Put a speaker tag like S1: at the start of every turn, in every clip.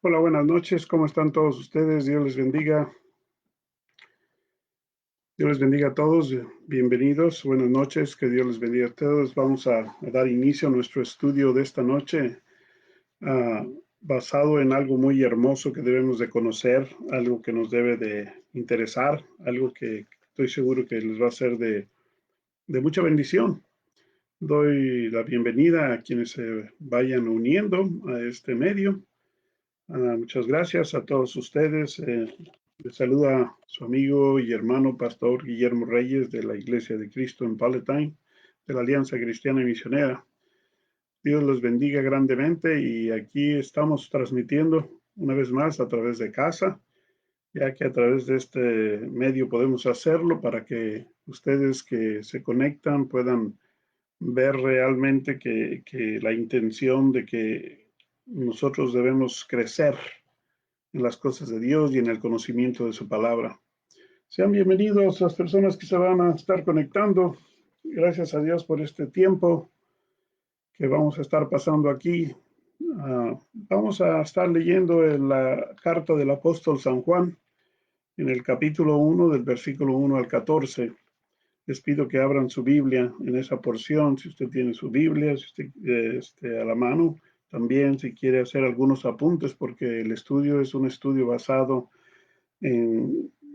S1: Hola, buenas noches. ¿Cómo están todos ustedes? Dios les bendiga. Dios les bendiga a todos. Bienvenidos. Buenas noches. Que Dios les bendiga a todos. Vamos a dar inicio a nuestro estudio de esta noche, ah, basado en algo muy hermoso que debemos de conocer, algo que nos debe de interesar, algo que estoy seguro que les va a ser de mucha bendición. Doy la bienvenida a quienes se vayan uniendo a este medio. Muchas gracias a todos ustedes. Les saluda su amigo y hermano Pastor Guillermo Reyes de la Iglesia de Cristo en Palatine, de la Alianza Cristiana y Misionera. Dios los bendiga grandemente y aquí estamos transmitiendo una vez más a través de casa, ya que a través de este medio podemos hacerlo para que ustedes que se conectan puedan ver realmente que la intención de que nosotros debemos crecer en las cosas de Dios y en el conocimiento de su palabra. Sean bienvenidos las personas que se van a estar conectando. Gracias a Dios por este tiempo que vamos a estar pasando aquí. Vamos a estar leyendo en la carta del apóstol San Juan, en el capítulo 1, del versículo 1 al 14. Les pido que abran su Biblia en esa porción, si usted tiene su Biblia, si usted a la mano. También si quiere hacer algunos apuntes, porque el estudio es un estudio basado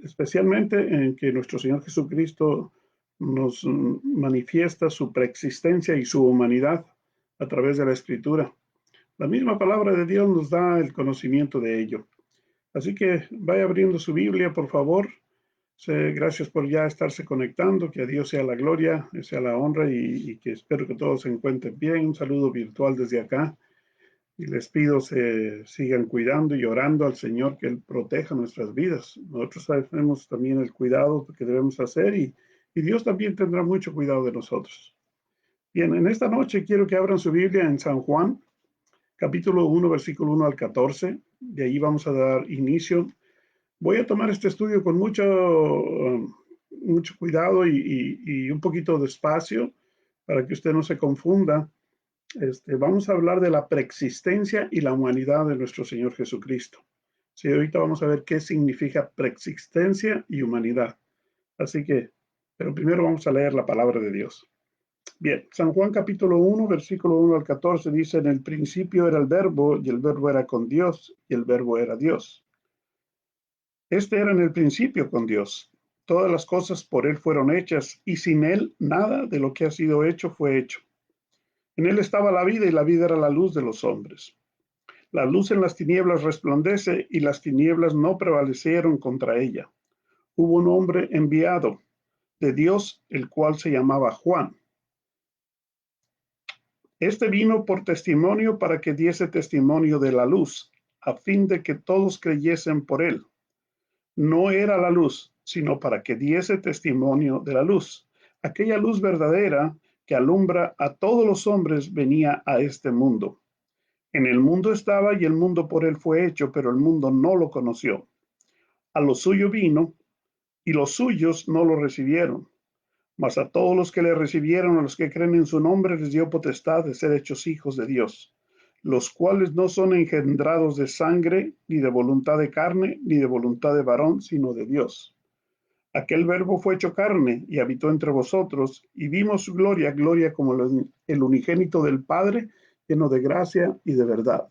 S1: especialmente en que nuestro Señor Jesucristo nos manifiesta su preexistencia y su humanidad a través de la Escritura. La misma palabra de Dios nos da el conocimiento de ello. Así que vaya abriendo su Biblia, por favor. Gracias por ya estarse conectando, que a Dios sea la gloria, sea la honra y que espero que todos se encuentren bien. Un saludo virtual desde acá y les pido se sigan cuidando y orando al Señor que Él proteja nuestras vidas. Nosotros sabemos también el cuidado que debemos hacer y Dios también tendrá mucho cuidado de nosotros. Bien, en esta noche quiero que abran su Biblia en San Juan, capítulo 1, versículo 1 al 14. De ahí vamos a dar inicio. Voy a tomar este estudio con mucho cuidado y un poquito despacio para que usted no se confunda. Vamos a hablar de la preexistencia y la humanidad de nuestro Señor Jesucristo. Sí, ahorita vamos a ver qué significa preexistencia y humanidad. Así que, pero primero vamos a leer la palabra de Dios. Bien, San Juan capítulo 1, versículo 1 al 14 dice, en el principio era el verbo y el verbo era con Dios y el verbo era Dios. Este era en el principio con Dios. Todas las cosas por Él fueron hechas y sin Él nada de lo que ha sido hecho fue hecho. En Él estaba la vida y la vida era la luz de los hombres. La luz en las tinieblas resplandece y las tinieblas no prevalecieron contra ella. Hubo un hombre enviado de Dios, el cual se llamaba Juan. Este vino por testimonio para que diese testimonio de la luz, a fin de que todos creyesen por él. No era la luz, sino para que diese testimonio de la luz. Aquella luz verdadera que alumbra a todos los hombres venía a este mundo. En el mundo estaba y el mundo por él fue hecho, pero el mundo no lo conoció. A lo suyo vino y los suyos no lo recibieron. Mas a todos los que le recibieron, a los que creen en su nombre, les dio potestad de ser hechos hijos de Dios, los cuales no son engendrados de sangre, ni de voluntad de carne, ni de voluntad de varón, sino de Dios. Aquel verbo fue hecho carne y habitó entre vosotros, y vimos su gloria, gloria como el unigénito del Padre, lleno de gracia y de verdad.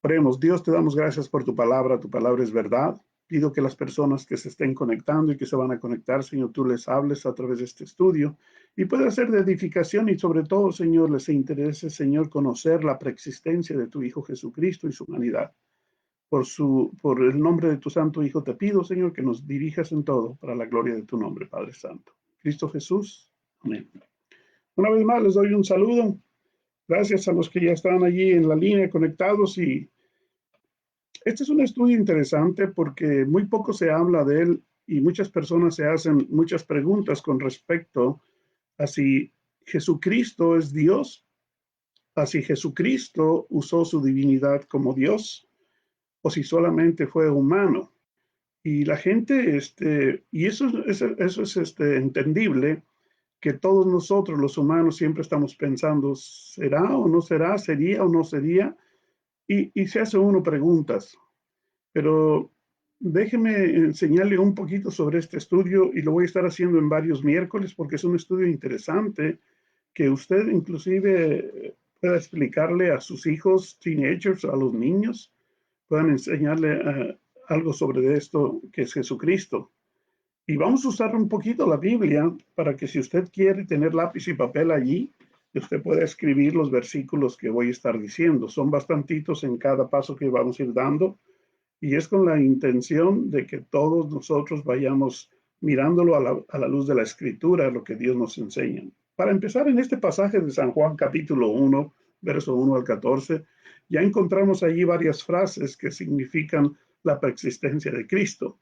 S1: Oremos, Dios, te damos gracias por tu palabra es verdad. Pido que las personas que se estén conectando y que se van a conectar, Señor, tú les hables a través de este estudio y pueda ser de edificación y sobre todo, Señor, les interese, Señor, conocer la preexistencia de tu Hijo Jesucristo y su humanidad. Por el nombre de tu Santo Hijo te pido, Señor, que nos dirijas en todo para la gloria de tu nombre, Padre Santo. Cristo Jesús. Amén. Una vez más les doy un saludo. Gracias a los que ya están allí en la línea conectados y este es un estudio interesante porque muy poco se habla de él y muchas personas se hacen muchas preguntas con respecto a si Jesucristo es Dios, a si Jesucristo usó su divinidad como Dios o si solamente fue humano. Y la gente, y eso es entendible, que todos nosotros los humanos siempre estamos pensando, ¿será o no será? ¿Sería o no sería? y se hace uno preguntas, pero déjeme enseñarle un poquito sobre este estudio y lo voy a estar haciendo en varios miércoles porque es un estudio interesante que usted inclusive pueda explicarle a sus hijos, teenagers, a los niños, puedan enseñarle algo sobre esto que es Jesucristo. Y vamos a usar un poquito la Biblia para que si usted quiere tener lápiz y papel allí, usted pueda escribir los versículos que voy a estar diciendo. Son bastantitos en cada paso que vamos a ir dando y es con la intención de que todos nosotros vayamos mirándolo a la luz de la Escritura, lo que Dios nos enseña. Para empezar, en este pasaje de San Juan capítulo 1, verso 1 al 14, ya encontramos allí varias frases que significan la preexistencia de Cristo.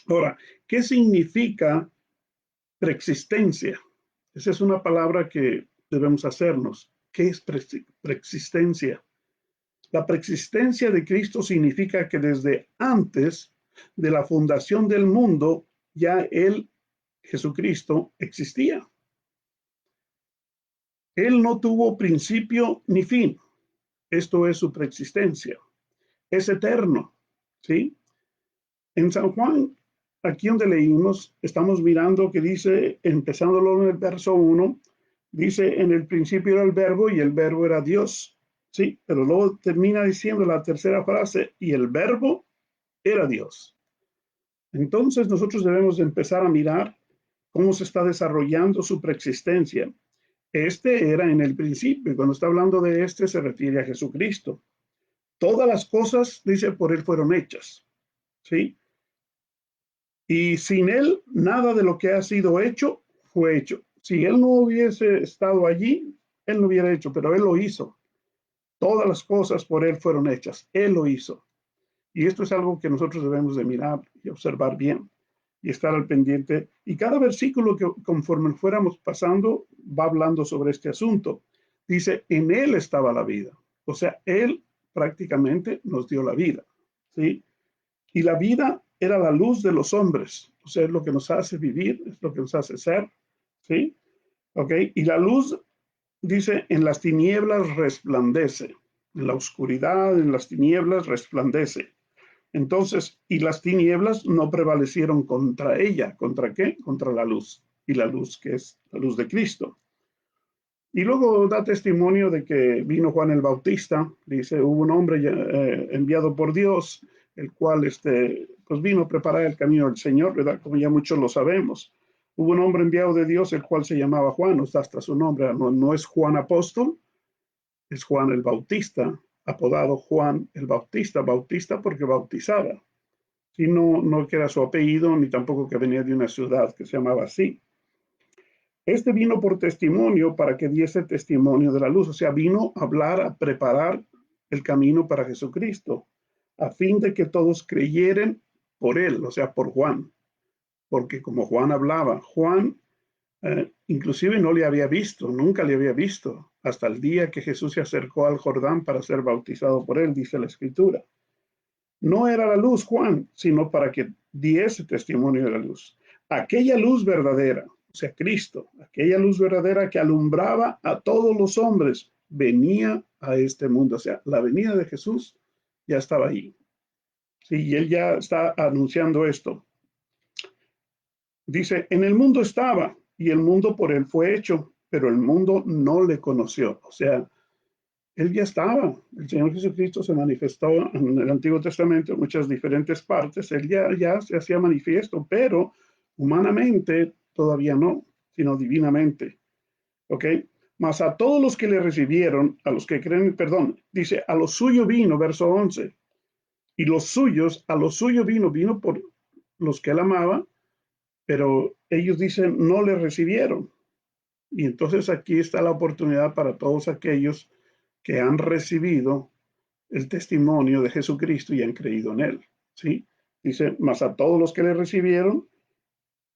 S1: Ahora, ¿qué significa preexistencia? Esa es una palabra que debemos hacernos. ¿Qué es preexistencia? La preexistencia de Cristo significa que desde antes de la fundación del mundo, ya Él, Jesucristo, existía. Él no tuvo principio ni fin. Esto es su preexistencia. Es eterno, ¿sí? En San Juan, aquí donde leímos, estamos mirando que dice, empezándolo en el verso 1, dice, en el principio era el verbo y el verbo era Dios, ¿sí? Pero luego termina diciendo la tercera frase, y el verbo era Dios. Entonces nosotros debemos empezar a mirar cómo se está desarrollando su preexistencia. Este era en el principio, y cuando está hablando de este se refiere a Jesucristo. Todas las cosas, dice, por él fueron hechas, ¿sí? Y sin él, nada de lo que ha sido hecho fue hecho. Si él no hubiese estado allí, él no hubiera hecho, pero él lo hizo. Todas las cosas por él fueron hechas. Él lo hizo. Y esto es algo que nosotros debemos de mirar y observar bien y estar al pendiente. Y cada versículo que conforme fuéramos pasando va hablando sobre este asunto. Dice, en él estaba la vida. O sea, él prácticamente nos dio la vida. ¿Sí? Y la vida era la luz de los hombres. O sea, es lo que nos hace vivir, es lo que nos hace ser. ¿Sí? ¿Ok? Y la luz, dice, en las tinieblas resplandece. En la oscuridad, en las tinieblas resplandece. Entonces, y las tinieblas no prevalecieron contra ella. ¿Contra qué? Contra la luz. Y la luz que es la luz de Cristo. Y luego da testimonio de que vino Juan el Bautista. Dice, hubo un hombre enviado por Dios, el cual pues vino a preparar el camino del Señor, ¿verdad? Como ya muchos lo sabemos. Hubo un hombre enviado de Dios, el cual se llamaba Juan, o sea, hasta su nombre. No, no es Juan Apóstol, es Juan el Bautista, apodado Juan el Bautista, Bautista porque bautizaba. Y no, no que era su apellido, ni tampoco que venía de una ciudad que se llamaba así. Este vino por testimonio para que diese testimonio de la luz, o sea, vino a hablar, a preparar el camino para Jesucristo, a fin de que todos creyeran por él, o sea, por Juan, porque como Juan hablaba, Juan inclusive no le había visto, nunca le había visto, hasta el día que Jesús se acercó al Jordán para ser bautizado por él, dice la Escritura. No era la luz, Juan, sino para que diese testimonio de la luz. Aquella luz verdadera, o sea, Cristo, aquella luz verdadera que alumbraba a todos los hombres, venía a este mundo. O sea, la venida de Jesús ya estaba ahí. Sí, y él ya está anunciando esto. Dice, en el mundo estaba y el mundo por él fue hecho, pero el mundo no le conoció. O sea, él ya estaba. El Señor Jesucristo se manifestó en el Antiguo Testamento en muchas diferentes partes. Él ya se hacía manifiesto, pero humanamente todavía no, sino divinamente. ¿Ok? Mas a todos los que le recibieron, a los que creen, perdón, dice, a lo suyo vino, verso 11, y los suyos, a lo suyo vino por los que él amaba, pero ellos dicen, no le recibieron. Y entonces aquí está la oportunidad para todos aquellos que han recibido el testimonio de Jesucristo y han creído en él. ¿Sí? Dice, mas a todos los que le recibieron,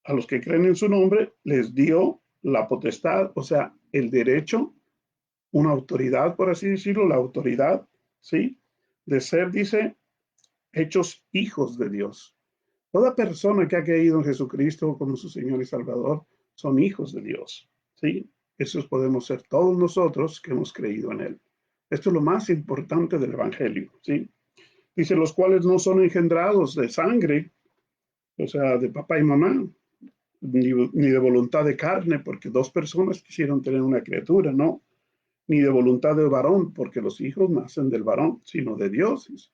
S1: a los que creen en su nombre, les dio la potestad, o sea, el derecho, una autoridad, por así decirlo, la autoridad, ¿sí? De ser, dice, hechos hijos de Dios. Toda persona que ha creído en Jesucristo como su Señor y Salvador son hijos de Dios, ¿sí? Esos podemos ser todos nosotros que hemos creído en Él. Esto es lo más importante del Evangelio, ¿sí? Dice, los cuales no son engendrados de sangre, o sea, de papá y mamá, ni de voluntad de carne, porque dos personas quisieron tener una criatura, no, ni de voluntad de varón, porque los hijos nacen del varón, sino de Dios.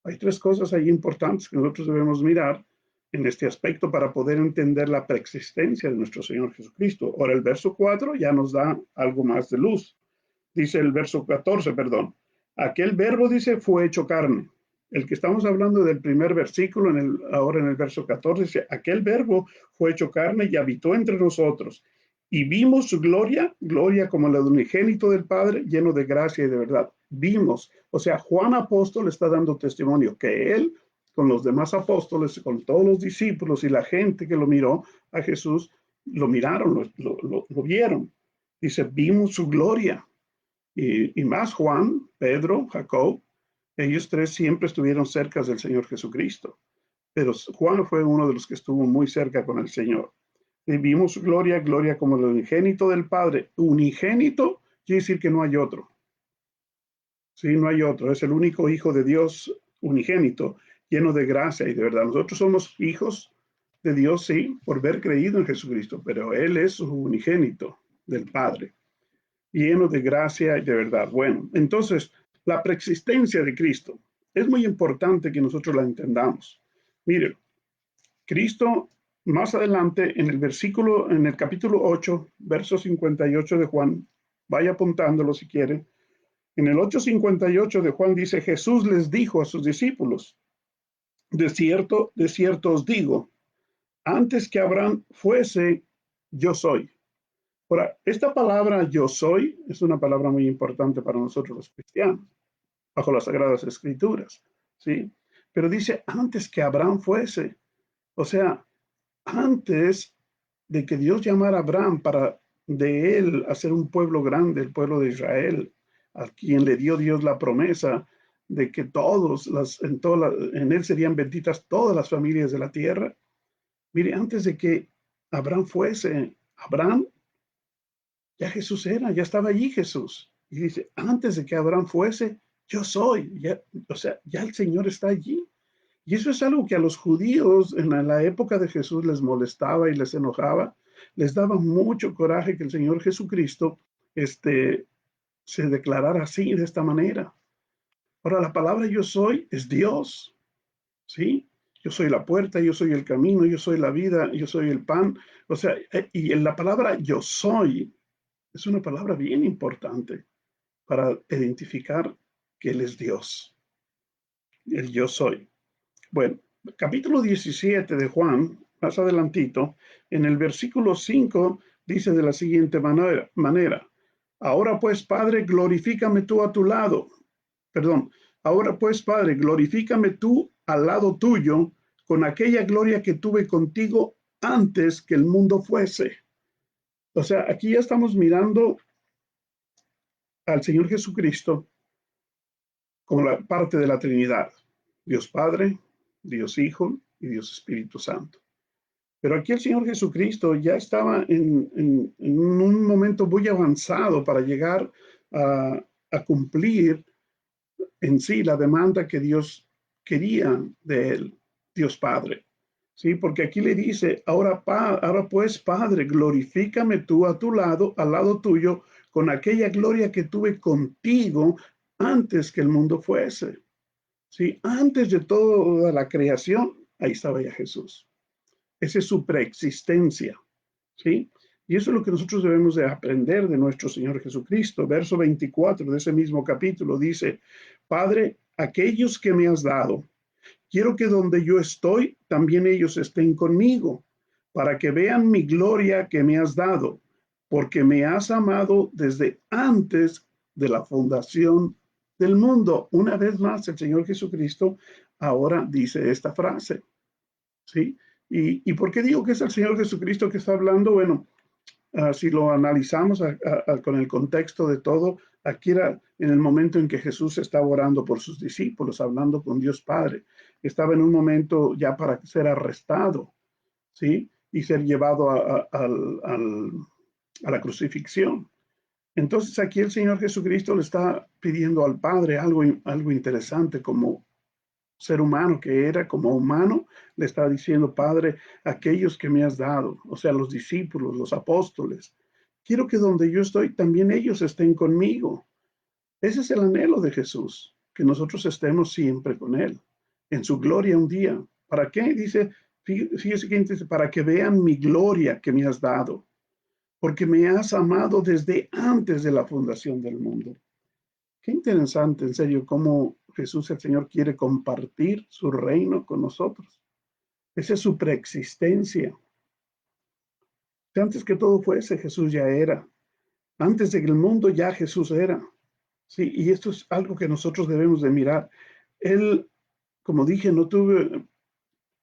S1: Hay tres cosas ahí importantes que nosotros debemos mirar en este aspecto para poder entender la preexistencia de nuestro Señor Jesucristo. Ahora el verso 4 ya nos da algo más de luz. Dice el verso 14, perdón. Aquel verbo dice fue hecho carne. El que estamos hablando del primer versículo, ahora en el verso 14, dice, aquel verbo fue hecho carne y habitó entre nosotros. Y vimos su gloria, gloria como la de un unigénito del Padre, lleno de gracia y de verdad. Vimos, o sea, Juan apóstol está dando testimonio que él, con los demás apóstoles, con todos los discípulos y la gente que lo miró a Jesús, lo miraron, lo vieron. Dice, vimos su gloria. Y más Juan, Pedro, Jacob, ellos tres siempre estuvieron cerca del Señor Jesucristo. Pero Juan fue uno de los que estuvo muy cerca con el Señor. Y vimos su gloria, gloria como el unigénito del Padre. Unigénito quiere decir que no hay otro. Sí, no hay otro. Es el único Hijo de Dios unigénito, lleno de gracia y de verdad. Nosotros somos hijos de Dios, sí, por haber creído en Jesucristo, pero Él es su unigénito del Padre, lleno de gracia y de verdad. Bueno, entonces, la preexistencia de Cristo es muy importante que nosotros la entendamos. Miren, Cristo más adelante en el capítulo 8, verso 58 de Juan, vaya apuntándolo si quiere. En el 8:58 de Juan dice, Jesús les dijo a sus discípulos, de cierto os digo, antes que Abraham fuese, yo soy. Ahora, esta palabra yo soy es una palabra muy importante para nosotros los cristianos, bajo las Sagradas Escrituras, ¿sí? Pero dice antes que Abraham fuese, o sea, antes de que Dios llamara a Abraham para de él hacer un pueblo grande, el pueblo de Israel, a quien le dio Dios la promesa de que en él serían benditas todas las familias de la tierra. Mire, antes de que Abraham fuese, Abraham, ya Jesús era, ya estaba allí Jesús. Y dice, antes de que Abraham fuese, yo soy. Ya, o sea, ya el Señor está allí. Y eso es algo que a los judíos en la época de Jesús les molestaba y les enojaba. Les daba mucho coraje que el Señor Jesucristo se declarara así, de esta manera. Ahora, la palabra yo soy es Dios, ¿sí? Yo soy la puerta, yo soy el camino, yo soy la vida, yo soy el pan. O sea, y en la palabra yo soy es una palabra bien importante para identificar que Él es Dios, el yo soy. Bueno, capítulo 17 de Juan, más adelantito, en el versículo 5 dice de la siguiente manera, ahora pues, Padre, glorifícame tú a tu lado. Perdón, ahora pues, Padre, glorifícame tú al lado tuyo con aquella gloria que tuve contigo antes que el mundo fuese. O sea, aquí ya estamos mirando al Señor Jesucristo como la parte de la Trinidad, Dios Padre, Dios Hijo y Dios Espíritu Santo. Pero aquí el Señor Jesucristo ya estaba en un momento muy avanzado para llegar a cumplir en sí la demanda que Dios quería de él, Dios Padre. Sí, porque aquí le dice, ahora pues, Padre, glorifícame tú a tu lado, al lado tuyo, con aquella gloria que tuve contigo antes que el mundo fuese. Sí, antes de toda la creación, ahí estaba ya Jesús. Esa es su preexistencia. ¿Sí? Y eso es lo que nosotros debemos de aprender de nuestro Señor Jesucristo. Verso 24 de ese mismo capítulo dice, Padre, aquellos que me has dado, quiero que donde yo estoy, también ellos estén conmigo, para que vean mi gloria que me has dado, porque me has amado desde antes de la fundación del mundo. Una vez más, el Señor Jesucristo ahora dice esta frase, ¿sí? ¿Y por qué digo que es el Señor Jesucristo que está hablando? Bueno, si lo analizamos con el contexto de todo, aquí era en el momento en que Jesús estaba orando por sus discípulos, hablando con Dios Padre. Estaba en un momento ya para ser arrestado, ¿sí? Y ser llevado a la crucifixión. Entonces aquí el Señor Jesucristo le está pidiendo al Padre algo interesante como ser humano que era, como humano, le está diciendo, Padre, aquellos que me has dado, o sea, los discípulos, los apóstoles, quiero que donde yo estoy, también ellos estén conmigo. Ese es el anhelo de Jesús, que nosotros estemos siempre con Él, en su gloria un día. ¿Para qué? Dice, fíjese que dice, para que vean mi gloria que me has dado, porque me has amado desde antes de la fundación del mundo. Qué interesante, en serio, cómo Jesús el Señor quiere compartir su reino con nosotros. Esa es su preexistencia. Antes que todo fuese, Jesús ya era. Antes de que el mundo ya Jesús era. Sí, y esto es algo que nosotros debemos de mirar. Él, como dije, no tuvo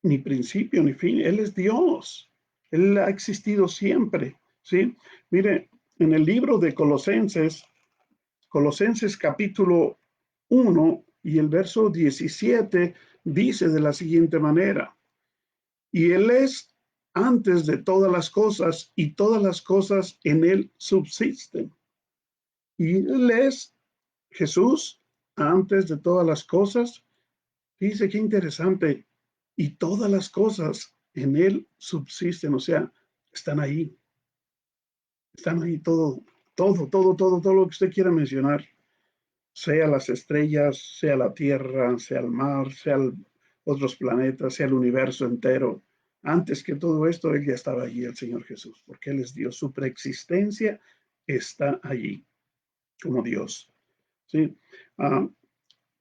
S1: ni principio ni fin. Él es Dios. Él ha existido siempre. ¿Sí? Mire, en el libro de Colosenses, Colosenses capítulo 1 y el verso 17 dice de la siguiente manera, y Él es antes de todas las cosas y todas las cosas en Él subsisten. Y Él es Jesús antes de todas las cosas. Dice qué interesante. Y todas las cosas en Él subsisten, o sea, están ahí. Están ahí todo lo que usted quiera mencionar. Sea las estrellas, sea la Tierra, sea el mar, sea otros planetas, sea el universo entero. Antes que todo esto, Él ya estaba allí, el Señor Jesús, porque Él es Dios. Su preexistencia está allí, como Dios. ¿Sí? Ah,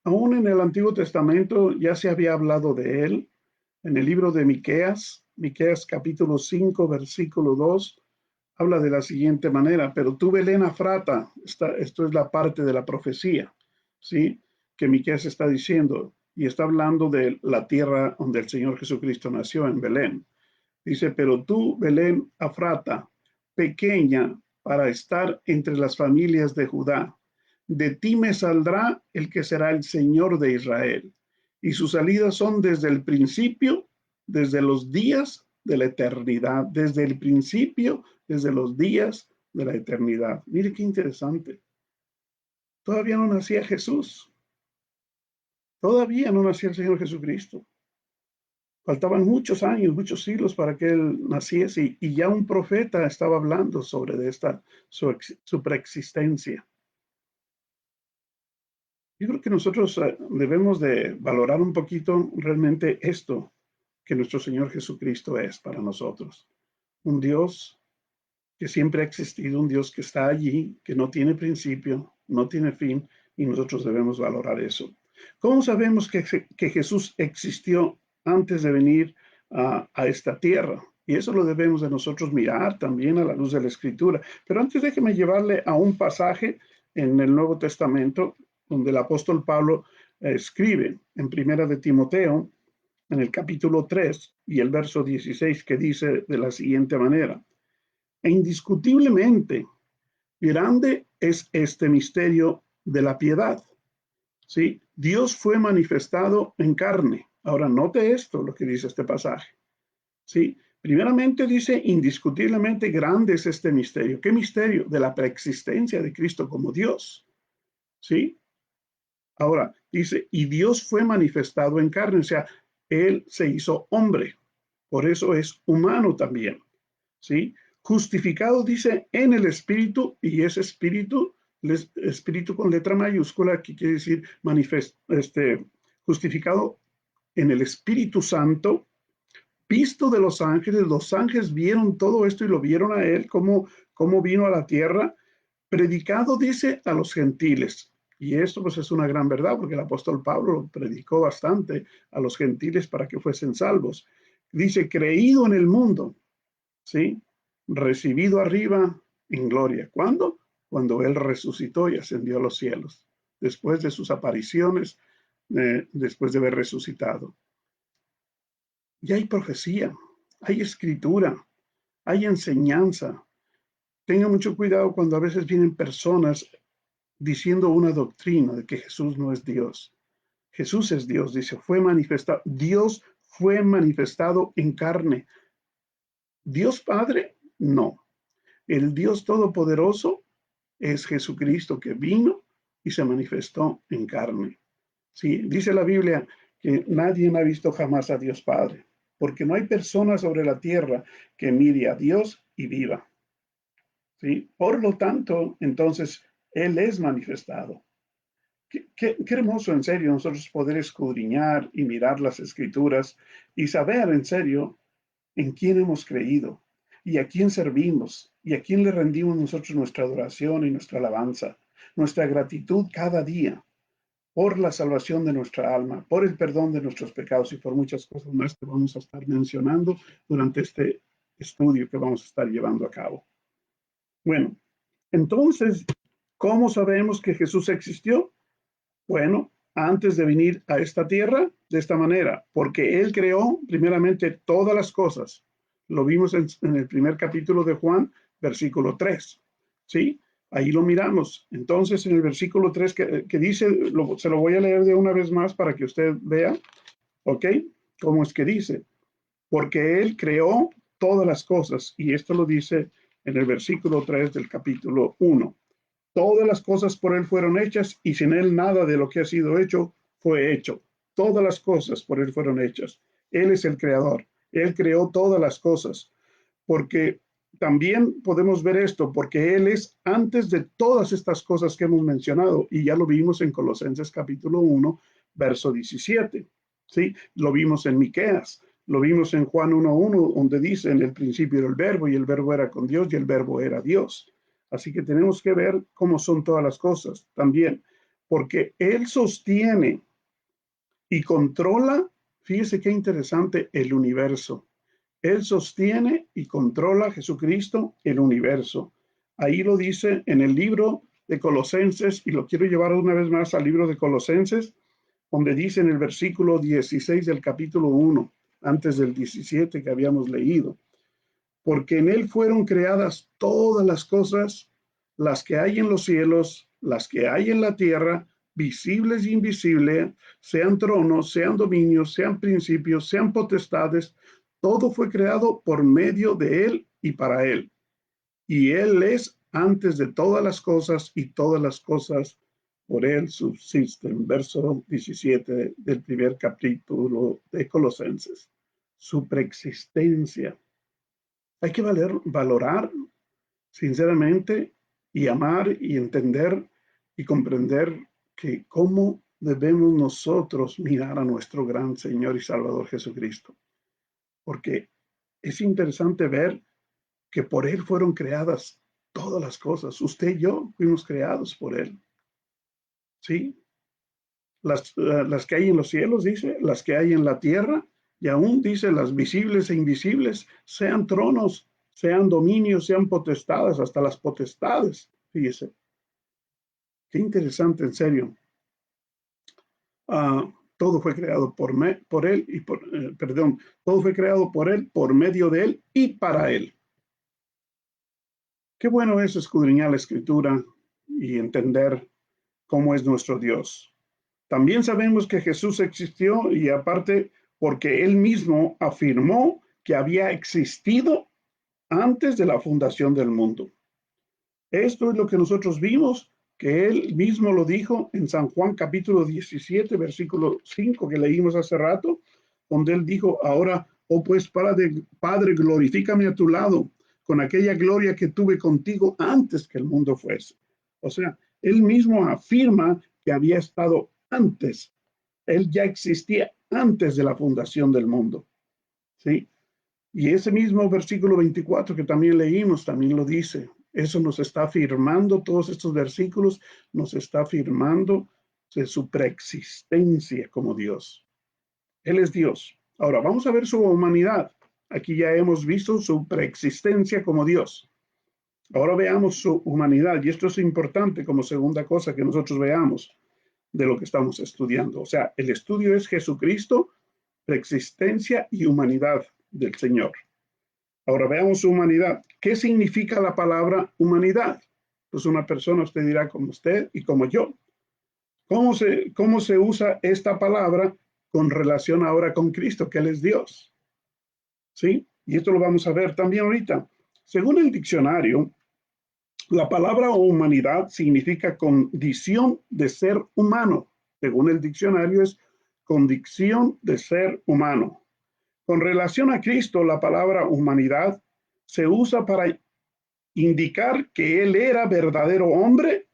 S1: aún en el Antiguo Testamento ya se había hablado de Él. En el libro de Miqueas, Miqueas capítulo 5, versículo 2, habla de la siguiente manera, pero tú, Belén Efrata, esto es la parte de la profecía, ¿sí? Que Miqueas está diciendo, y está hablando de la tierra donde el Señor Jesucristo nació, en Belén. Dice, pero tú, Belén Efrata, pequeña para estar entre las familias de Judá, de ti me saldrá el que será el Señor de Israel, y sus salidas son desde el principio, desde los días de la eternidad, desde el principio, desde los días de la eternidad. Mire qué interesante. Todavía no nacía Jesús, todavía no nacía el Señor Jesucristo. Faltaban muchos años, muchos siglos para que él naciese y ya un profeta estaba hablando sobre su preexistencia. Yo creo que nosotros debemos de valorar un poquito realmente esto que nuestro Señor Jesucristo es para nosotros. Un Dios que siempre ha existido, un Dios que está allí, que no tiene principio, no tiene fin, y nosotros debemos valorar eso. ¿Cómo sabemos que Jesús existió antes de venir a esta tierra? Y eso lo debemos de nosotros mirar también a la luz de la Escritura. Pero antes déjeme llevarle a un pasaje en el Nuevo Testamento donde el apóstol Pablo escribe en Primera de Timoteo, en el capítulo 3 y el verso 16, que dice de la siguiente manera, e indiscutiblemente grande es este misterio de la piedad. ¿Sí? Dios fue manifestado en carne. Ahora note esto, lo que dice este pasaje. ¿Sí? Primeramente dice, indiscutiblemente grande es este misterio. ¿Qué misterio? De la preexistencia de Cristo como Dios. ¿Sí? Ahora dice, y Dios fue manifestado en carne, o sea, Él se hizo hombre. Por eso es humano también. ¿Sí? Justificado dice en el espíritu, y ese espíritu, espíritu con letra mayúscula, que quiere decir justificado en el Espíritu Santo, visto de los ángeles vieron todo esto y lo vieron a él, cómo vino a la tierra, predicado, dice, a los gentiles. Y esto pues es una gran verdad, porque el apóstol Pablo lo predicó bastante a los gentiles para que fuesen salvos. Dice, creído en el mundo, ¿sí? Recibido arriba en gloria. ¿Cuándo? Cuando Él resucitó y ascendió a los cielos, después de sus apariciones, después de haber resucitado. Y hay profecía, hay escritura, hay enseñanza. Tenga mucho cuidado cuando a veces vienen personas diciendo una doctrina de que Jesús no es Dios. Jesús es Dios, dice, fue manifestado. Dios fue manifestado en carne. ¿Dios Padre? No. El Dios Todopoderoso, es Jesucristo que vino y se manifestó en carne. Sí, dice la Biblia que nadie ha visto jamás a Dios Padre, porque no hay persona sobre la tierra que mire a Dios y viva. ¿Sí? Por lo tanto, entonces, Él es manifestado. Qué hermoso, en serio, nosotros poder escudriñar y mirar las Escrituras y saber, en serio, en quién hemos creído y a quién servimos y a quién le rendimos nosotros nuestra adoración y nuestra alabanza, nuestra gratitud cada día por la salvación de nuestra alma, por el perdón de nuestros pecados y por muchas cosas más que vamos a estar mencionando durante este estudio que vamos a estar llevando a cabo. Bueno, entonces, ¿cómo sabemos que Jesús existió? Bueno, antes de venir a esta tierra, de esta manera, porque Él creó primeramente todas las cosas. Lo vimos en el primer capítulo de Juan, versículo 3. ¿Sí? Ahí lo miramos. Entonces, en el versículo 3 que dice, se lo voy a leer de una vez más para que usted vea, ¿ok? ¿Cómo es que dice? Porque Él creó todas las cosas. Y esto lo dice en el versículo 3 del capítulo 1. Todas las cosas por Él fueron hechas y sin Él nada de lo que ha sido hecho fue hecho. Todas las cosas por Él fueron hechas. Él es el creador. Él creó todas las cosas. Porque también podemos ver esto, porque Él es antes de todas estas cosas que hemos mencionado, y ya lo vimos en Colosenses capítulo 1, verso 17. ¿Sí? Lo vimos en Miqueas, lo vimos en Juan 1:1, donde dice, en el principio era el verbo, y el verbo era con Dios, y el verbo era Dios. Así que tenemos que ver cómo son todas las cosas también, porque Él sostiene y controla, fíjese qué interesante, el universo. Él sostiene y controla, Jesucristo, el universo. Ahí lo dice en el libro de Colosenses, y lo quiero llevar una vez más al libro de Colosenses, donde dice en el versículo 16 del capítulo 1, antes del 17 que habíamos leído, porque en Él fueron creadas todas las cosas, las que hay en los cielos, las que hay en la tierra, visibles e invisibles, sean tronos, sean dominios, sean principios, sean potestades, todo fue creado por medio de Él y para Él. Y Él es antes de todas las cosas y todas las cosas por Él subsisten. Verso 17 del primer capítulo de Colosenses. Su preexistencia. Hay que valorar sinceramente y amar y entender y comprender que cómo debemos nosotros mirar a nuestro gran Señor y Salvador Jesucristo. Porque es interesante ver que por Él fueron creadas todas las cosas. Usted y yo fuimos creados por Él. ¿Sí? Las que hay en los cielos, dice, las que hay en la tierra, y aún dice las visibles e invisibles, sean tronos, sean dominios, sean potestades, hasta las potestades, fíjese. Qué interesante, en serio. Todo fue creado por Él y perdón, todo fue creado por Él, por medio de Él y para Él. Qué bueno es escudriñar la Escritura y entender cómo es nuestro Dios. También sabemos que Jesús existió y aparte porque Él mismo afirmó que había existido antes de la fundación del mundo. Esto es lo que nosotros vimos, que Él mismo lo dijo en San Juan capítulo 17, versículo 5 que leímos hace rato, donde Él dijo, ahora, oh pues Padre, glorifícame a tu lado con aquella gloria que tuve contigo antes que el mundo fuese. O sea, Él mismo afirma que había estado antes. Él ya existía antes de la fundación del mundo. ¿Sí? Y ese mismo versículo 24 que también leímos, también lo dice. Eso nos está afirmando, todos estos versículos nos está afirmando de su preexistencia como Dios. Él es Dios. Ahora vamos a ver su humanidad. Aquí ya hemos visto su preexistencia como Dios. Ahora veamos su humanidad, y esto es importante como segunda cosa que nosotros veamos de lo que estamos estudiando. O sea, el estudio es Jesucristo, preexistencia y humanidad del Señor. Ahora veamos su humanidad. ¿Qué significa la palabra humanidad? Pues una persona, usted dirá, como usted y como yo. ¿Cómo se usa esta palabra con relación ahora con Cristo, que Él es Dios? ¿Sí? Y esto lo vamos a ver también ahorita. Según el diccionario, La palabra humanidad significa condición de ser humano. Según el diccionario es condición de ser humano. Con relación a Cristo, la palabra humanidad se usa para indicar que Él era verdadero hombre,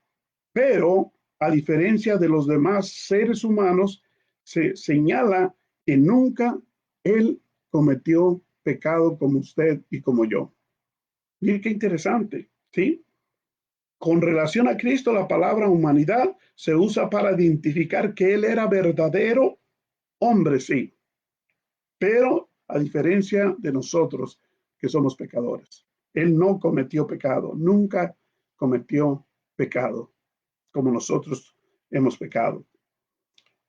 S1: pero a diferencia de los demás seres humanos, se señala que nunca Él cometió pecado como usted y como yo. Mire qué interesante, ¿sí? Con relación a Cristo, la palabra humanidad se usa para identificar que Él era verdadero hombre, sí, pero a diferencia de nosotros que somos pecadores. Él no cometió pecado, nunca cometió pecado como nosotros hemos pecado.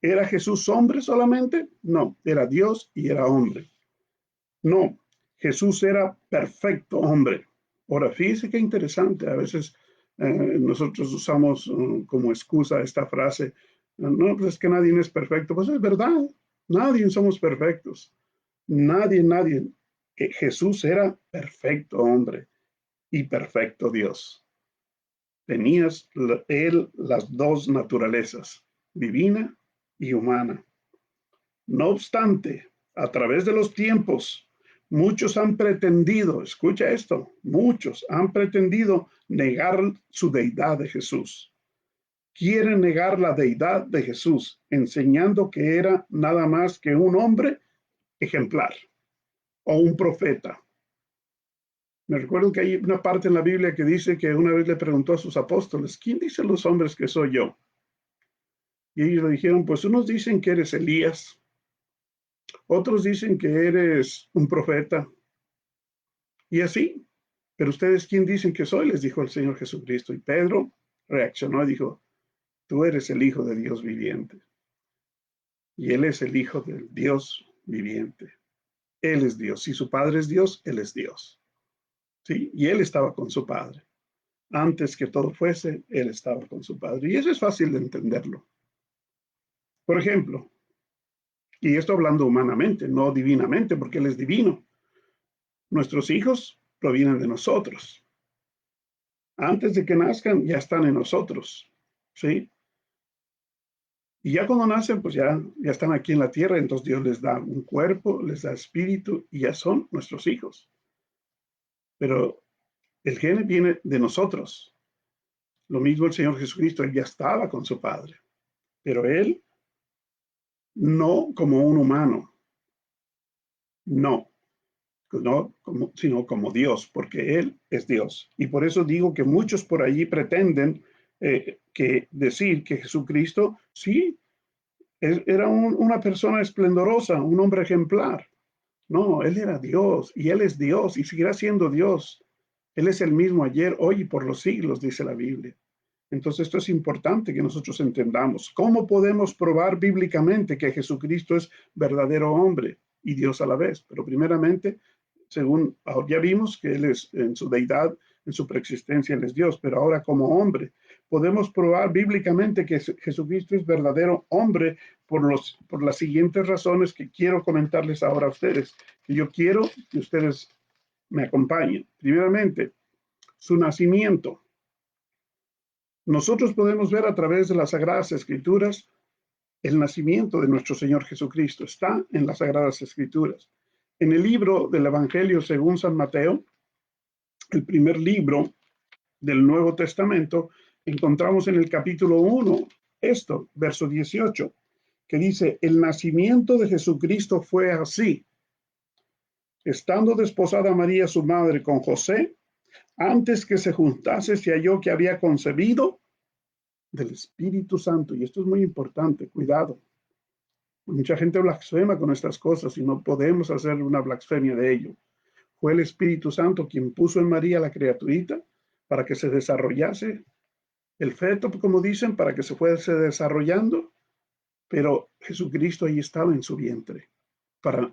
S1: ¿Era Jesús hombre solamente? No, era Dios y era hombre. No, Jesús era perfecto hombre. Ahora, fíjese qué interesante, a veces nosotros usamos como excusa esta frase, no, pues es que nadie es perfecto. Pues es verdad, nadie somos perfectos. Nadie. Jesús era perfecto hombre y perfecto Dios. Tenías él las dos naturalezas, divina y humana. No obstante, a través de los tiempos, muchos han pretendido, escucha esto, muchos han pretendido negar su deidad de Jesús. Quieren negar la deidad de Jesús, enseñando que era nada más que un hombre ejemplar o un profeta. Me recuerdo que hay una parte en la Biblia que dice que una vez le preguntó a sus apóstoles, ¿quién dicen los hombres que soy yo? Y ellos le dijeron, pues unos dicen que eres Elías, otros dicen que eres un profeta, y así. Pero ustedes, ¿quién dicen que soy? Les dijo el Señor Jesucristo. Y Pedro reaccionó y dijo, tú eres el Hijo de Dios viviente. Y Él es el Hijo del Dios viviente. Él es Dios. Si su Padre es Dios, Él es Dios. ¿Sí? Y Él estaba con su Padre. Antes que todo fuese, Él estaba con su Padre. Y eso es fácil de entenderlo. Por ejemplo, y esto hablando humanamente, no divinamente, porque Él es divino. Nuestros hijos provienen de nosotros. Antes de que nazcan, ya están en nosotros. ¿Sí? Y ya cuando nacen, pues ya están aquí en la tierra, entonces Dios les da un cuerpo, les da espíritu y ya son nuestros hijos. Pero el gen viene de nosotros. Lo mismo el Señor Jesucristo, Él ya estaba con su Padre, pero Él no como un humano, no, sino como Dios, porque Él es Dios. Y por eso digo que muchos por allí pretenden que decir que Jesucristo, sí, era una persona esplendorosa, un hombre ejemplar. No, Él era Dios y Él es Dios y seguirá siendo Dios. Él es el mismo ayer, hoy y por los siglos, dice la Biblia. Entonces esto es importante que nosotros entendamos. ¿Cómo podemos probar bíblicamente que Jesucristo es verdadero hombre y Dios a la vez? Pero primeramente, según ya vimos que Él es en su deidad, en su preexistencia, Él es Dios, pero ahora como hombre, podemos probar bíblicamente que Jesucristo es verdadero hombre por las siguientes razones que quiero comentarles ahora a ustedes, que yo quiero que ustedes me acompañen. Primeramente, su nacimiento. Nosotros podemos ver a través de las Sagradas Escrituras el nacimiento de nuestro Señor Jesucristo. Está en las Sagradas Escrituras. En el libro del Evangelio según San Mateo, el primer libro del Nuevo Testamento, encontramos en el capítulo 1 esto, verso 18, que dice, el nacimiento de Jesucristo fue así. Estando desposada María, su madre, con José, antes que se juntase, se halló que había concebido del Espíritu Santo. Y esto es muy importante, cuidado. Mucha gente blasfema con estas cosas y no podemos hacer una blasfemia de ello. Fue el Espíritu Santo quien puso en María la criaturita para que se desarrollase el feto, como dicen, para que se fuese desarrollando, pero Jesucristo ahí estaba en su vientre para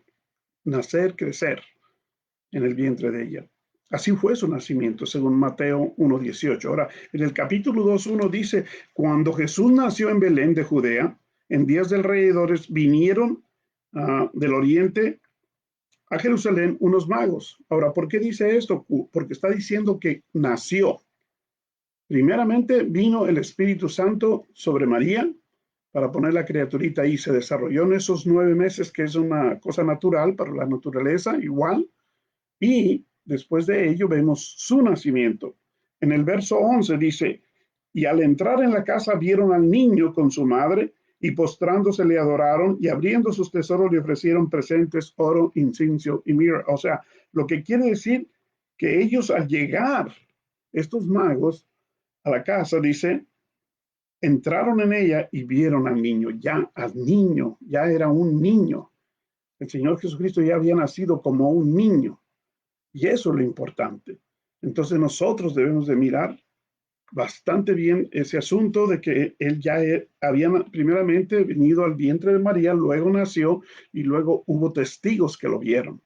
S1: nacer, crecer en el vientre de ella. Así fue su nacimiento, según Mateo 1:18. Ahora, en el capítulo 2:1 dice, cuando Jesús nació en Belén de Judea, en días del rey Herodes vinieron del oriente a Jerusalén unos magos. Ahora, ¿por qué dice esto? Porque está diciendo que nació. Primeramente vino el Espíritu Santo sobre María para poner la criaturita ahí. Se desarrolló en esos 9 meses, que es una cosa natural para la naturaleza, igual. Y después de ello vemos su nacimiento. En el verso 11 dice, y al entrar en la casa vieron al niño con su madre, y postrándose le adoraron, y abriendo sus tesoros le ofrecieron presentes, oro, incienso y mirra. O sea, lo que quiere decir que ellos al llegar, estos magos, a la casa, dice, entraron en ella y vieron al niño, ya era un niño. El Señor Jesucristo ya había nacido como un niño. Y eso es lo importante. Entonces nosotros debemos de mirar bastante bien ese asunto de que él ya había primeramente venido al vientre de María, luego nació y luego hubo testigos que lo vieron.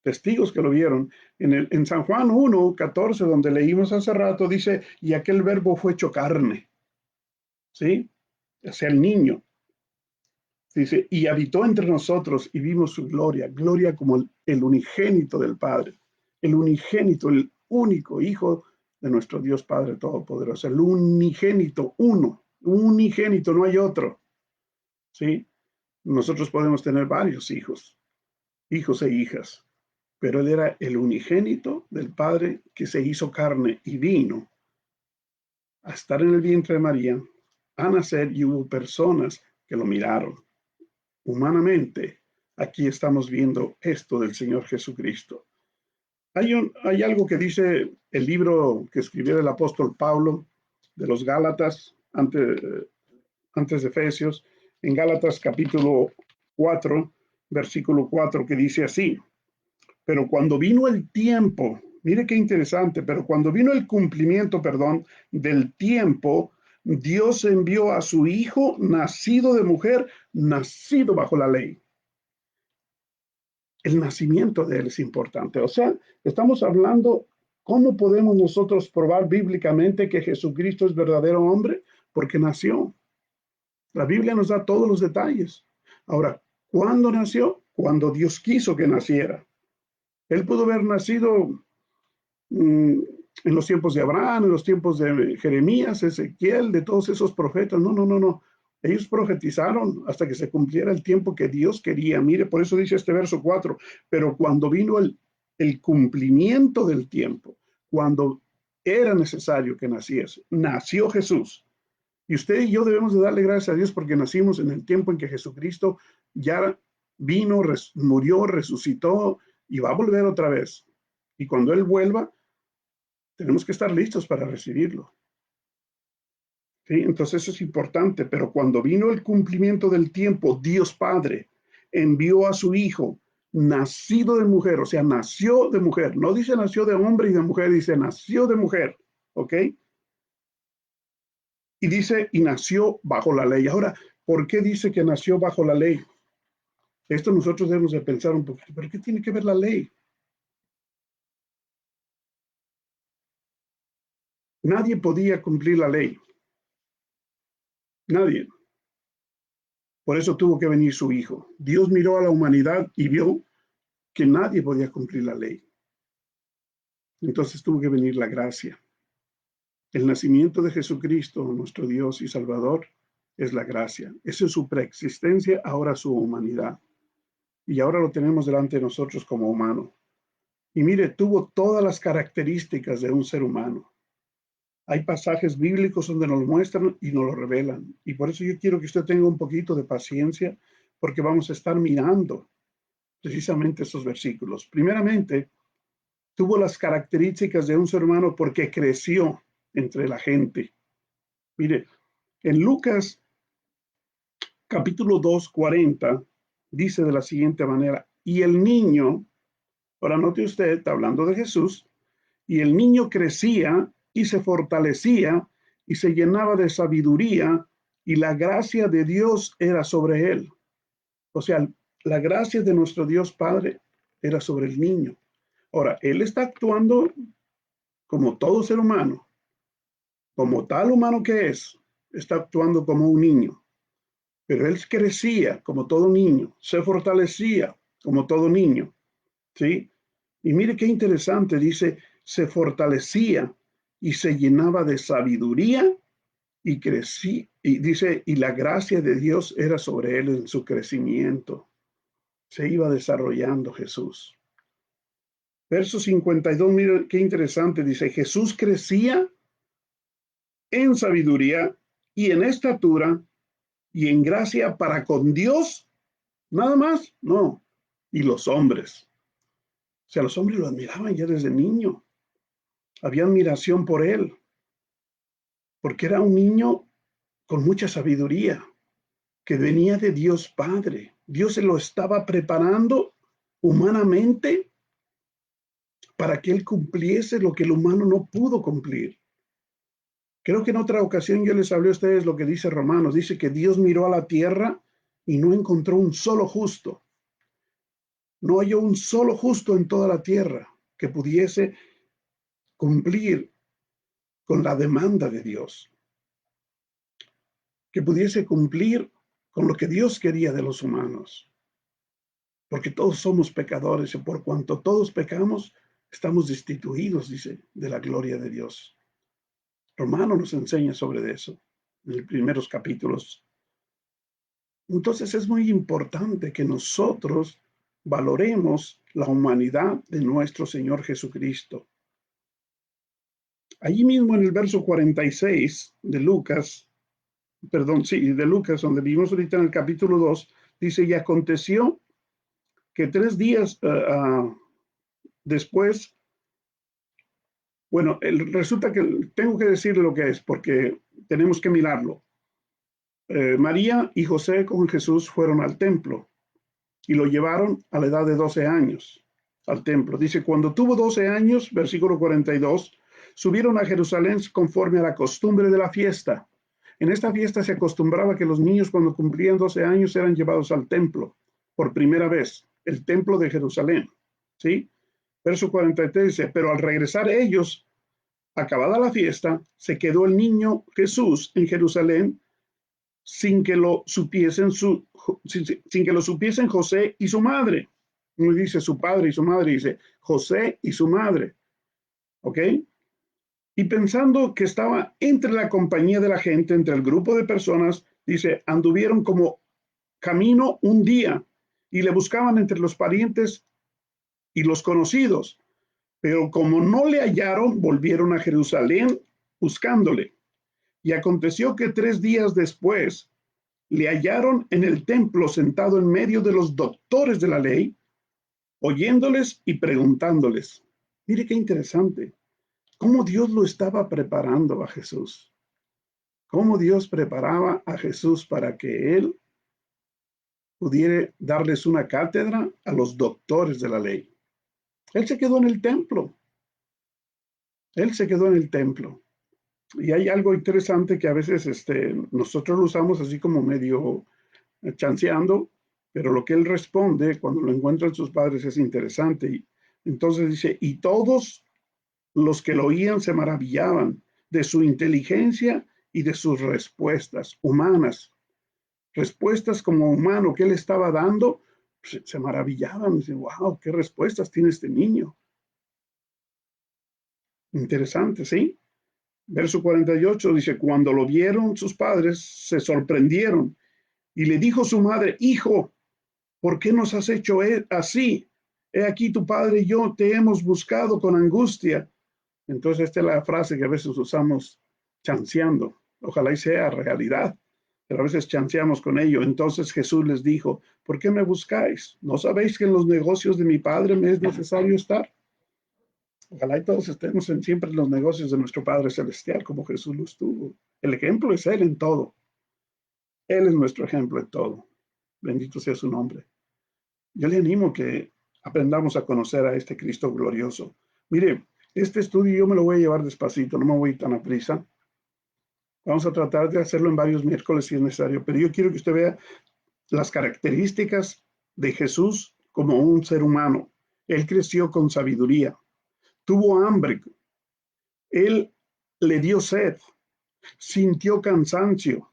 S1: Testigos que lo vieron. En San Juan 1:14, donde leímos hace rato, dice, y aquel verbo fue hecho carne, ¿sí? O sea, el niño. Dice, y habitó entre nosotros y vimos su gloria, gloria como el unigénito del Padre, el unigénito, el único Hijo de nuestro Dios Padre Todopoderoso, el unigénito, uno, unigénito, no hay otro, ¿sí? Nosotros podemos tener varios hijos, hijos e hijas, pero él era el unigénito del Padre que se hizo carne y vino a estar en el vientre de María, a nacer, y hubo personas que lo miraron. Humanamente, aquí estamos viendo esto del Señor Jesucristo. Hay algo que dice el libro que escribió el apóstol Pablo de los Gálatas, antes de Efesios, en Gálatas capítulo 4, versículo 4, que dice así, pero cuando vino el tiempo, mire qué interesante, pero cuando vino el cumplimiento, perdón, del tiempo, Dios envió a su Hijo, nacido de mujer, nacido bajo la ley. El nacimiento de él es importante. O sea, estamos hablando, ¿cómo podemos nosotros probar bíblicamente que Jesucristo es verdadero hombre? Porque nació. La Biblia nos da todos los detalles. Ahora, ¿cuándo nació? Cuando Dios quiso que naciera. Él pudo haber nacido en los tiempos de Abraham, en los tiempos de Jeremías, Ezequiel, de todos esos profetas. No, no, no, no. Ellos profetizaron hasta que se cumpliera el tiempo que Dios quería. Mire, por eso dice este verso 4, pero cuando vino el cumplimiento del tiempo, cuando era necesario que naciese, nació Jesús. Y usted y yo debemos de darle gracias a Dios porque nacimos en el tiempo en que Jesucristo ya vino, murió, resucitó y va a volver otra vez. Y cuando Él vuelva, tenemos que estar listos para recibirlo. ¿Sí? Entonces eso es importante, pero cuando vino el cumplimiento del tiempo, Dios Padre envió a su Hijo, nacido de mujer, o sea, nació de mujer, no dice nació de hombre y de mujer, dice nació de mujer, ¿ok? Y dice, y nació bajo la ley. Ahora, ¿por qué dice que nació bajo la ley? Esto nosotros debemos de pensar un poquito, ¿pero qué tiene que ver la ley? Nadie podía cumplir la ley, nadie. Por eso tuvo que venir su Hijo. Dios miró a la humanidad y vio que nadie podía cumplir la ley. Entonces tuvo que venir la gracia. El nacimiento de Jesucristo, nuestro Dios y Salvador, es la gracia. Esa es su preexistencia, ahora su humanidad. Y ahora lo tenemos delante de nosotros como humano. Y mire, tuvo todas las características de un ser humano. Hay pasajes bíblicos donde nos lo muestran y nos lo revelan. Y por eso yo quiero que usted tenga un poquito de paciencia, porque vamos a estar mirando precisamente estos versículos. Primeramente, tuvo las características de un ser humano porque creció entre la gente. Mire, en Lucas capítulo 2:40 dice de la siguiente manera, y el niño, ahora note usted, está hablando de Jesús, y el niño crecía y se fortalecía y se llenaba de sabiduría y la gracia de Dios era sobre él. O sea, la gracia de nuestro Dios Padre era sobre el niño. Ahora, él está actuando como todo ser humano, como tal humano que es, está actuando como un niño. Pero él crecía como todo niño, se fortalecía como todo niño, ¿sí? Y mire qué interesante, dice, se fortalecía y se llenaba de sabiduría y crecí, y dice, y la gracia de Dios era sobre él en su crecimiento. Se iba desarrollando Jesús. Verso 52, mira qué interesante, dice, Jesús crecía en sabiduría y en estatura y en gracia para con Dios, nada más, no, y los hombres. O sea, los hombres lo admiraban ya desde niño. Había admiración por él, porque era un niño con mucha sabiduría, que venía de Dios Padre. Dios se lo estaba preparando humanamente para que él cumpliese lo que el humano no pudo cumplir. Creo que en otra ocasión yo les hablé a ustedes lo que dice Romanos. Dice que Dios miró a la tierra y no encontró un solo justo. No halló un solo justo en toda la tierra que pudiese cumplir con la demanda de Dios, que pudiese cumplir con lo que Dios quería de los humanos. Porque todos somos pecadores y por cuanto todos pecamos, estamos destituidos, dice, de la gloria de Dios. Romano nos enseña sobre eso en los primeros capítulos. Entonces es muy importante que nosotros valoremos la humanidad de nuestro Señor Jesucristo. Allí mismo en el verso 46 de Lucas, de Lucas, donde vimos ahorita en el capítulo 2, dice, y aconteció que 3 días después, bueno, resulta que tengo que decirle lo que es, porque tenemos que mirarlo. María y José con Jesús fueron al templo y lo llevaron a la edad de 12 años al templo. Dice, cuando tuvo 12 años, versículo 42, subieron a Jerusalén conforme a la costumbre de la fiesta. En esta fiesta se acostumbraba que los niños cuando cumplían 12 años eran llevados al templo por primera vez, el templo de Jerusalén. ¿Sí? Verso 43 dice, pero al regresar ellos, acabada la fiesta, se quedó el niño Jesús en Jerusalén sin que lo supiesen José y su madre. No dice su padre y su madre, dice José y su madre. ¿Ok? Y pensando que estaba entre la compañía de la gente, entre el grupo de personas, dice, anduvieron como camino un día y le buscaban entre los parientes y los conocidos, pero como no le hallaron, volvieron a Jerusalén buscándole. Y aconteció que 3 días después le hallaron en el templo sentado en medio de los doctores de la ley, oyéndoles y preguntándoles. Mire qué interesante, cómo Dios lo estaba preparando a Jesús, cómo Dios preparaba a Jesús para que él pudiera darles una cátedra a los doctores de la ley. Él se quedó en el templo, él se quedó en el templo. Y hay algo interesante que a veces nosotros lo usamos así como medio chanceando, pero lo que él responde cuando lo encuentran sus padres es interesante. Y entonces dice, y todos los que lo oían se maravillaban de su inteligencia y de sus respuestas humanas. Respuestas como humano que él estaba dando, se maravillaban. Dicen, wow, qué respuestas tiene este niño. Interesante, ¿sí? Verso 48 dice, cuando lo vieron sus padres, se sorprendieron y le dijo su madre, hijo, ¿por qué nos has hecho así? He aquí tu padre y yo te hemos buscado con angustia. Entonces esta es la frase que a veces usamos chanceando. Ojalá y sea realidad, pero a veces chanceamos con ello. Entonces Jesús les dijo, ¿por qué me buscáis? ¿No sabéis que en los negocios de mi padre me es necesario estar? Ojalá y todos estemos siempre en los negocios de nuestro Padre Celestial, como Jesús lo estuvo. El ejemplo es Él en todo. Él es nuestro ejemplo en todo. Bendito sea su nombre. Yo le animo que aprendamos a conocer a este Cristo glorioso. Mire, este estudio yo me lo voy a llevar despacito, no me voy tan a prisa. Vamos a tratar de hacerlo en varios miércoles si es necesario, pero yo quiero que usted vea las características de Jesús como un ser humano. Él creció con sabiduría, tuvo hambre, él le dio sed, sintió cansancio,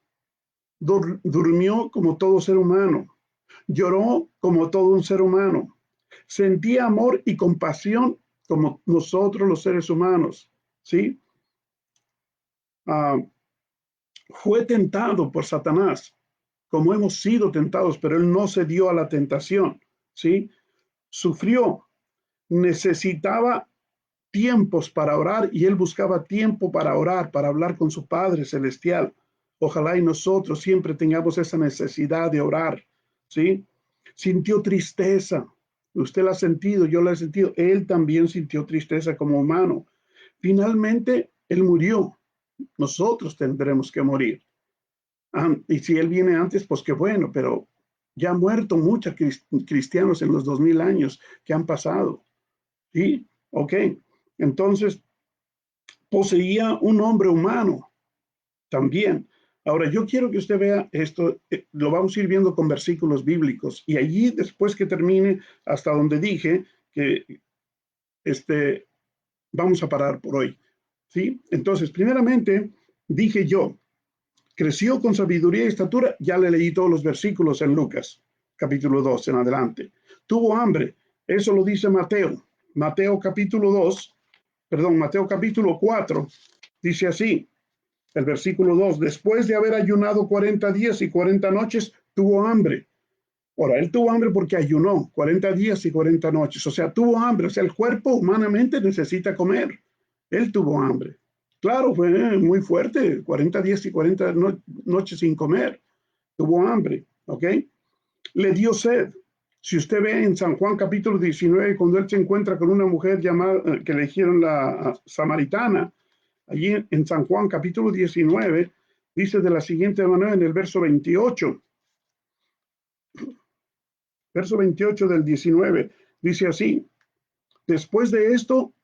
S1: durmió como todo ser humano, lloró como todo un ser humano, sentía amor y compasión como nosotros los seres humanos, ¿sí? ah, fue tentado por Satanás, como hemos sido tentados, pero él no se dio a la tentación, ¿sí? Sufrió, necesitaba tiempos para orar y él buscaba tiempo para orar, para hablar con su Padre Celestial. Ojalá y nosotros siempre tengamos esa necesidad de orar, ¿sí? Sintió tristeza. Usted la ha sentido, yo la he sentido. Él también sintió tristeza como humano. Finalmente, él murió. Nosotros tendremos que morir. Y si él viene antes, pues qué bueno, pero ya han muerto muchos cristianos en los 2000 años que han pasado. ¿Sí? Ok. Entonces, poseía un hombre humano también. Ahora, yo quiero que usted vea esto, lo vamos a ir viendo con versículos bíblicos, y allí, después que termine, hasta donde dije que vamos a parar por hoy. ¿Sí? Entonces, primeramente, dije yo, creció con sabiduría y estatura, ya le leí todos los versículos en Lucas, capítulo 2 en adelante. Tuvo hambre, eso lo dice Mateo. Mateo capítulo 2, perdón, Mateo capítulo 4, dice así, el versículo 2, después de haber ayunado 40 días y 40 noches, tuvo hambre. Ahora, él tuvo hambre porque ayunó 40 días y 40 noches, o sea, tuvo hambre, o sea, el cuerpo humanamente necesita comer. Él tuvo hambre. Claro, fue muy fuerte, 40 días y 40 noches sin comer. Tuvo hambre, ¿ok? Le dio sed. Si usted ve en San Juan capítulo 19, cuando él se encuentra con una mujer llamada, que le dijeron la samaritana, allí en San Juan capítulo 19, dice de la siguiente manera en el verso 28, verso 28 del 19, dice así, después de esto,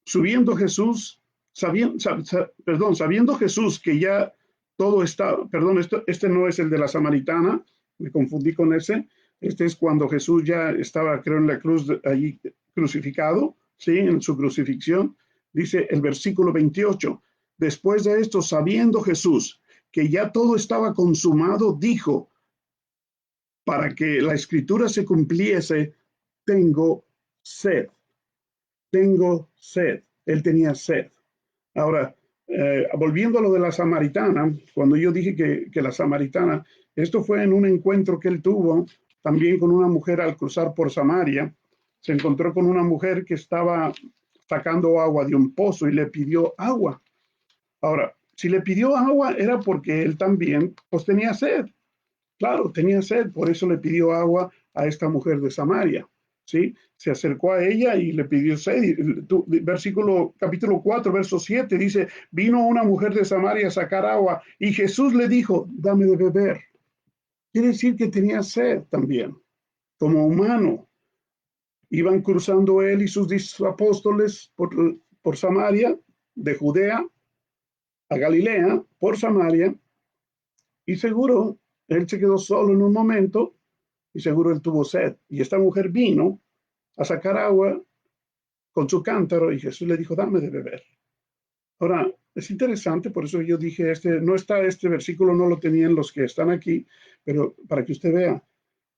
S1: subiendo Jesús, sabiendo Jesús que ya todo está, perdón, este no es el de la samaritana, me confundí con ese, este es cuando Jesús ya estaba, creo, en la cruz, allí crucificado, ¿sí? En su crucifixión, dice el versículo 28, después de esto, sabiendo Jesús que ya todo estaba consumado, dijo, para que la escritura se cumpliese, tengo sed, tengo sed. Él tenía sed. Ahora, volviendo a lo de la samaritana, cuando yo dije que la samaritana, esto fue en un encuentro que él tuvo también con una mujer al cruzar por Samaria, se encontró con una mujer que estaba sacando agua de un pozo y le pidió agua. Ahora, si le pidió agua era porque él también pues tenía sed. Claro, tenía sed, por eso le pidió agua a esta mujer de Samaria. ¿Sí? Se acercó a ella y le pidió sed. Versículo, capítulo 4, verso 7 dice, vino una mujer de Samaria a sacar agua y Jesús le dijo, dame de beber. Quiere decir que tenía sed también, como humano. Iban cruzando él y sus apóstoles por Samaria, de Judea a Galilea, por Samaria, y seguro él se quedó solo en un momento y seguro él tuvo sed. Y esta mujer vino a sacar agua con su cántaro y Jesús le dijo, dame de beber. Ahora, es interesante, por eso yo dije, no está este versículo, no lo tenían los que están aquí, pero para que usted vea,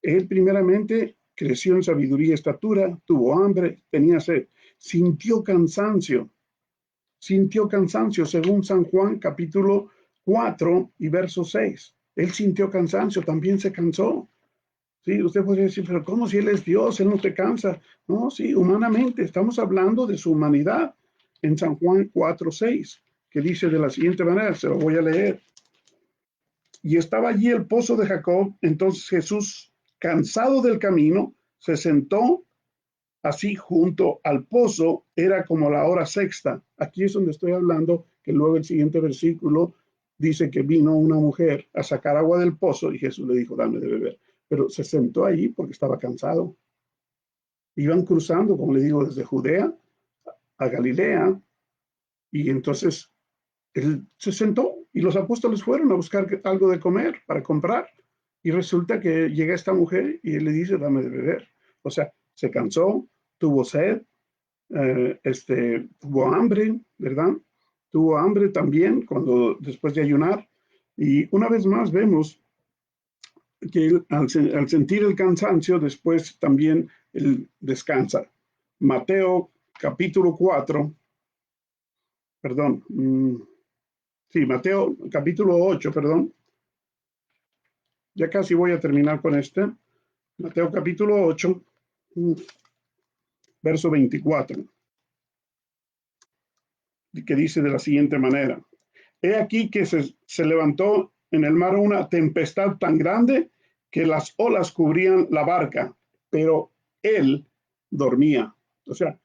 S1: él primeramente creció en sabiduría y estatura, tuvo hambre, tenía sed, sintió cansancio según San Juan capítulo 4 y verso 6. Él sintió cansancio, también se cansó. Sí, usted podría decir, pero ¿cómo si Él es Dios? Él no te cansa. No, sí, humanamente, estamos hablando de su humanidad en San Juan 4:6, que dice de la siguiente manera, se lo voy a leer. Y estaba allí el pozo de Jacob, entonces Jesús, cansado del camino, se sentó así junto al pozo, era como la hora sexta. Aquí es donde estoy hablando, que luego el siguiente versículo dice que vino una mujer a sacar agua del pozo y Jesús le dijo, dame de beber. Pero se sentó allí porque estaba cansado. Iban cruzando, como le digo, desde Judea a Galilea y entonces él se sentó y los apóstoles fueron a buscar algo de comer para comprar y resulta que llega esta mujer y él le dice, dame de beber. O sea, se cansó, tuvo sed, tuvo hambre, ¿verdad? Tuvo hambre también después de ayunar. Y una vez más vemos que él, al sentir el cansancio, después también él descansa. Mateo capítulo 4, perdón. Sí, Mateo capítulo 8, perdón. Ya casi voy a terminar con este. Mateo capítulo 8, verso 24, que dice de la siguiente manera. He aquí que se levantó en el mar una tempestad tan grande que las olas cubrían la barca, pero él dormía. O sea,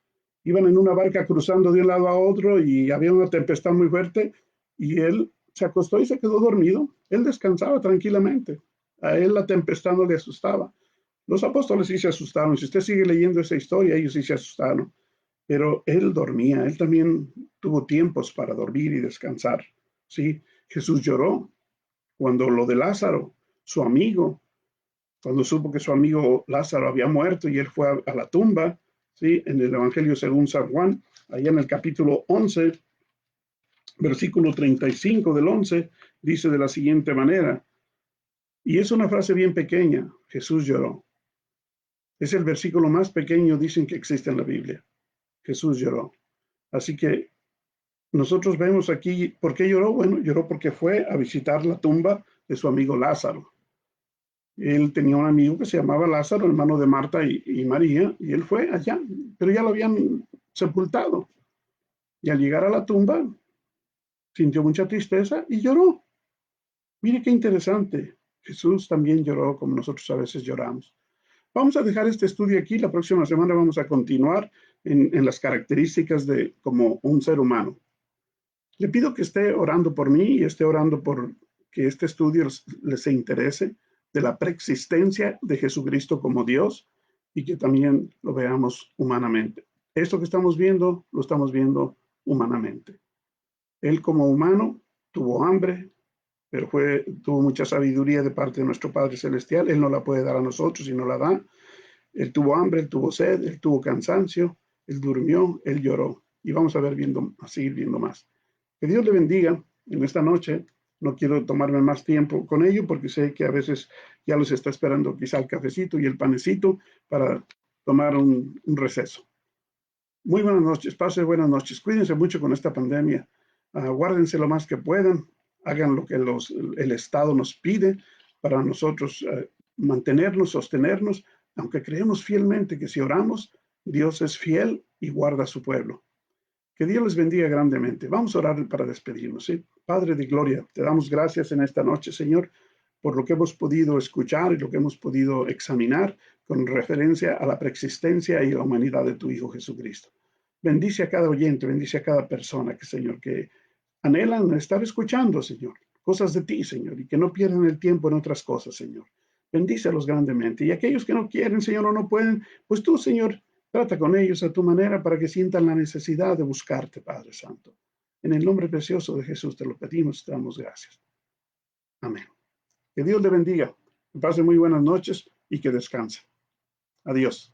S1: iban en una barca cruzando de un lado a otro y había una tempestad muy fuerte y él se acostó y se quedó dormido. Él descansaba tranquilamente. A él la tempestad no le asustaba. Los apóstoles sí se asustaron. Si usted sigue leyendo esa historia, ellos sí se asustaron. Pero él dormía. Él también tuvo tiempos para dormir y descansar. Sí, Jesús lloró cuando lo de Lázaro, su amigo, cuando supo que su amigo Lázaro había muerto y él fue a la tumba, ¿sí? En el Evangelio según San Juan, allá en el capítulo 11, versículo 35 del 11, dice de la siguiente manera, y es una frase bien pequeña, Jesús lloró. Es el versículo más pequeño, dicen, que existe en la Biblia. Jesús lloró. Así que nosotros vemos aquí, ¿por qué lloró? Bueno, lloró porque fue a visitar la tumba de su amigo Lázaro. Él tenía un amigo que se llamaba Lázaro, hermano de Marta y María, y él fue allá, pero ya lo habían sepultado. Y al llegar a la tumba, sintió mucha tristeza y lloró. Mire qué interesante. Jesús también lloró como nosotros a veces lloramos. Vamos a dejar este estudio aquí. La próxima semana vamos a continuar en las características de como un ser humano. Le pido que esté orando por mí y esté orando por que este estudio les interese de la preexistencia de Jesucristo como Dios y que también lo veamos humanamente. Esto que estamos viendo, lo estamos viendo humanamente. Él como humano tuvo hambre, pero tuvo mucha sabiduría de parte de nuestro Padre Celestial. Él no la puede dar a nosotros y no la da. Él tuvo hambre, él tuvo sed, él tuvo cansancio, él durmió, él lloró. Y vamos a seguir viendo más. Que Dios le bendiga en esta noche. No quiero tomarme más tiempo con ello porque sé que a veces ya los está esperando quizá el cafecito y el panecito para tomar un receso. Muy buenas noches, pase buenas noches. Cuídense mucho con esta pandemia. Guárdense lo más que puedan. Hagan lo que el Estado nos pide para nosotros mantenernos, sostenernos, aunque creemos fielmente que si oramos, Dios es fiel y guarda a su pueblo. Que Dios les bendiga grandemente. Vamos a orar para despedirnos. ¿Sí? Padre de gloria, te damos gracias en esta noche, Señor, por lo que hemos podido escuchar y lo que hemos podido examinar con referencia a la preexistencia y la humanidad de tu Hijo Jesucristo. Bendice a cada oyente, bendice a cada persona que, Señor, que anhelan estar escuchando, Señor, cosas de ti, Señor, y que no pierdan el tiempo en otras cosas, Señor. Bendícelos grandemente. Y aquellos que no quieren, Señor, o no pueden, pues tú, Señor, trata con ellos a tu manera para que sientan la necesidad de buscarte, Padre Santo. En el nombre precioso de Jesús te lo pedimos, te damos gracias. Amén. Que Dios le bendiga, que pase muy buenas noches y que descanse. Adiós.